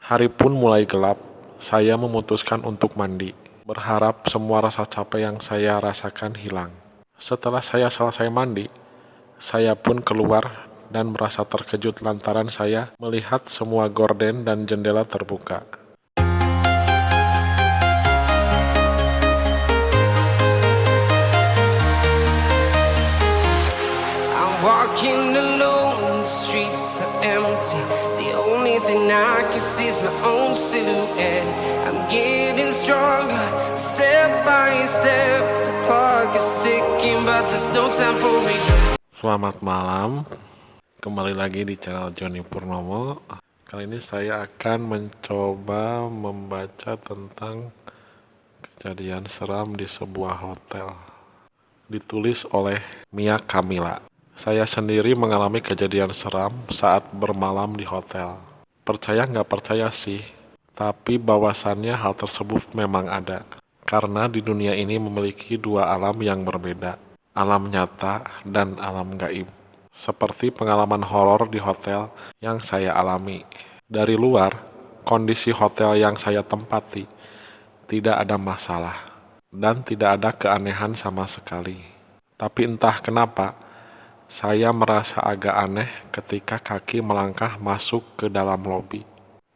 Hari pun mulai gelap, saya memutuskan untuk mandi, berharap semua rasa capek yang saya rasakan hilang. Setelah saya selesai mandi, saya pun keluar dan merasa terkejut lantaran saya melihat semua gorden dan jendela terbuka. I'm walking alone, the streets are empty. The only thing I can see is my own silhouette. I'm getting stronger, step by step. The clock is ticking, but there's no time for me. Selamat malam, kembali lagi di channel Joni Purnomo. Kali ini saya akan mencoba membaca tentang kejadian seram di sebuah hotel. Ditulis oleh Mia Kamila. Saya sendiri mengalami kejadian seram saat bermalam di hotel. Percaya nggak percaya sih, tapi bahwasannya hal tersebut memang ada. Karena di dunia ini memiliki dua alam yang berbeda, alam nyata dan alam gaib. Seperti pengalaman horor di hotel yang saya alami. Dari luar, kondisi hotel yang saya tempati tidak ada masalah dan tidak ada keanehan sama sekali. Tapi entah kenapa, saya merasa agak aneh ketika kaki melangkah masuk ke dalam lobi.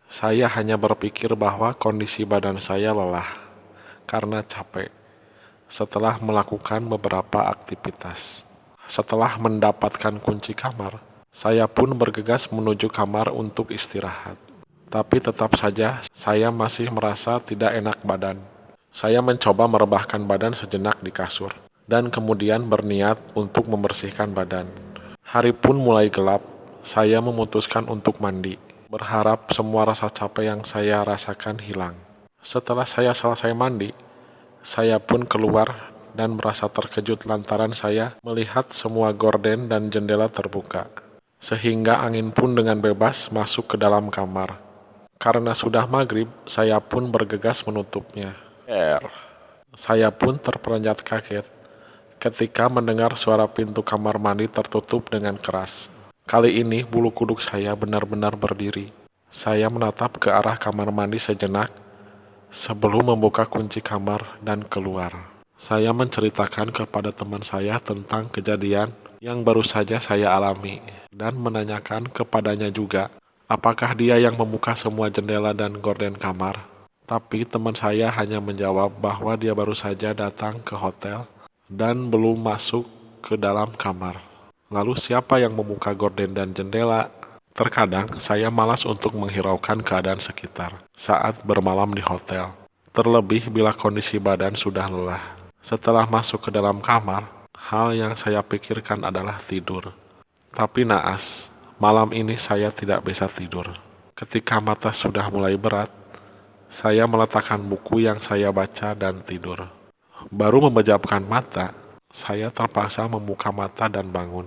Saya hanya berpikir bahwa kondisi badan saya lelah karena capek setelah melakukan beberapa aktivitas. Setelah mendapatkan kunci kamar, saya pun bergegas menuju kamar untuk istirahat. Tapi tetap saja saya masih merasa tidak enak badan. Saya mencoba merebahkan badan sejenak di kasur dan kemudian berniat untuk membersihkan badan. Hari pun mulai gelap, saya memutuskan untuk mandi, berharap semua rasa capek yang saya rasakan hilang. Setelah saya selesai mandi, saya pun keluar dan merasa terkejut lantaran saya melihat semua gorden dan jendela terbuka, sehingga angin pun dengan bebas masuk ke dalam kamar. Karena sudah maghrib, saya pun bergegas menutupnya. Saya pun terperanjat kaget ketika mendengar suara pintu kamar mandi tertutup dengan keras. Kali ini bulu kuduk saya benar-benar berdiri. Saya menatap ke arah kamar mandi sejenak sebelum membuka kunci kamar dan keluar. Saya menceritakan kepada teman saya tentang kejadian yang baru saja saya alami dan menanyakan kepadanya juga apakah dia yang membuka semua jendela dan gorden kamar. Tapi teman saya hanya menjawab bahwa dia baru saja datang ke hotel dan belum masuk ke dalam kamar. Lalu siapa yang membuka gorden dan jendela? Terkadang saya malas untuk menghiraukan keadaan sekitar saat bermalam di hotel. Terlebih bila kondisi badan sudah lelah. Setelah masuk ke dalam kamar, hal yang saya pikirkan adalah tidur. Tapi naas, malam ini saya tidak bisa tidur. Ketika mata sudah mulai berat, saya meletakkan buku yang saya baca dan tidur. Baru memejamkan mata, saya terpaksa membuka mata dan bangun.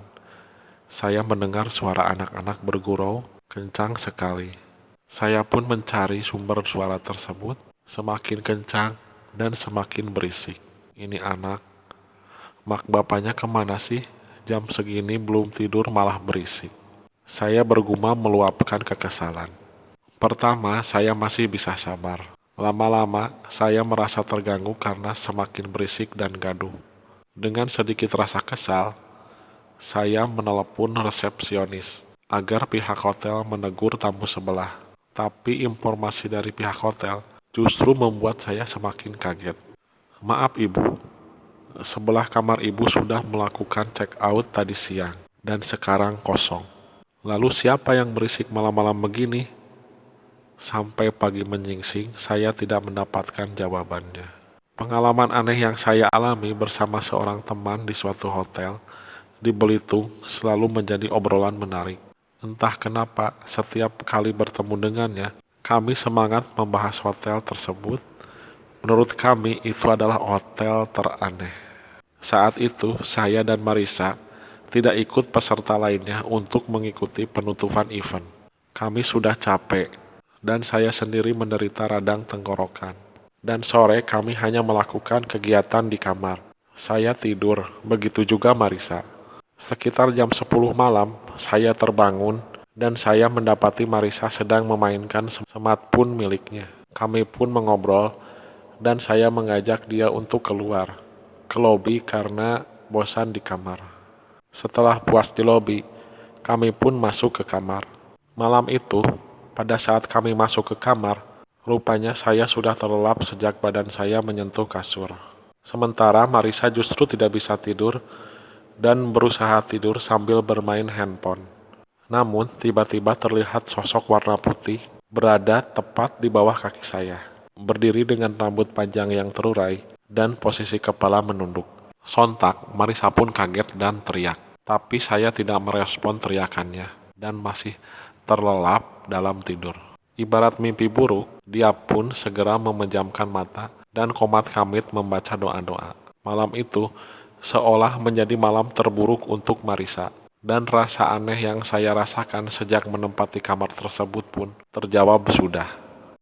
Saya mendengar suara anak-anak bergurau kencang sekali. Saya pun mencari sumber suara tersebut, semakin kencang dan semakin berisik. Ini anak, mak bapaknya kemana sih? Jam segini belum tidur malah berisik. Saya bergumam meluapkan kekesalan. Pertama, saya masih bisa sabar. Lama-lama, saya merasa terganggu karena semakin berisik dan gaduh. Dengan sedikit rasa kesal, saya menelepon resepsionis agar pihak hotel menegur tamu sebelah. Tapi informasi dari pihak hotel justru membuat saya semakin kaget. Maaf ibu, sebelah kamar ibu sudah melakukan check out tadi siang dan sekarang kosong. Lalu siapa yang berisik malam-malam begini? Sampai pagi menyingsing, saya tidak mendapatkan jawabannya. Pengalaman aneh yang saya alami bersama seorang teman di suatu hotel di Belitung selalu menjadi obrolan menarik. Entah kenapa, setiap kali bertemu dengannya, kami semangat membahas hotel tersebut. Menurut kami, itu adalah hotel teraneh. Saat itu, saya dan Marisa tidak ikut peserta lainnya untuk mengikuti penutupan event. Kami sudah capek, dan saya sendiri menderita radang tenggorokan. Dan sore kami hanya melakukan kegiatan di kamar. Saya tidur, begitu juga Marisa. Sekitar jam 10 malam, saya terbangun dan saya mendapati Marisa sedang memainkan smartphone miliknya. Kami pun mengobrol, dan saya mengajak dia untuk keluar ke lobi karena bosan di kamar. Setelah puas di lobi, kami pun masuk ke kamar. Malam itu, pada saat kami masuk ke kamar, rupanya saya sudah terlelap sejak badan saya menyentuh kasur. Sementara Marisa justru tidak bisa tidur dan berusaha tidur sambil bermain handphone. Namun, tiba-tiba terlihat sosok warna putih berada tepat di bawah kaki saya, berdiri dengan rambut panjang yang terurai dan posisi kepala menunduk. Sontak, Marisa pun kaget dan teriak. Tapi saya tidak merespon teriakannya dan masih terlelap dalam tidur. Ibarat mimpi buruk, dia pun segera memejamkan mata dan komat-kamit membaca doa-doa. Malam itu seolah menjadi malam terburuk untuk Marisa, dan rasa aneh yang saya rasakan sejak menempati kamar tersebut pun terjawab sudah.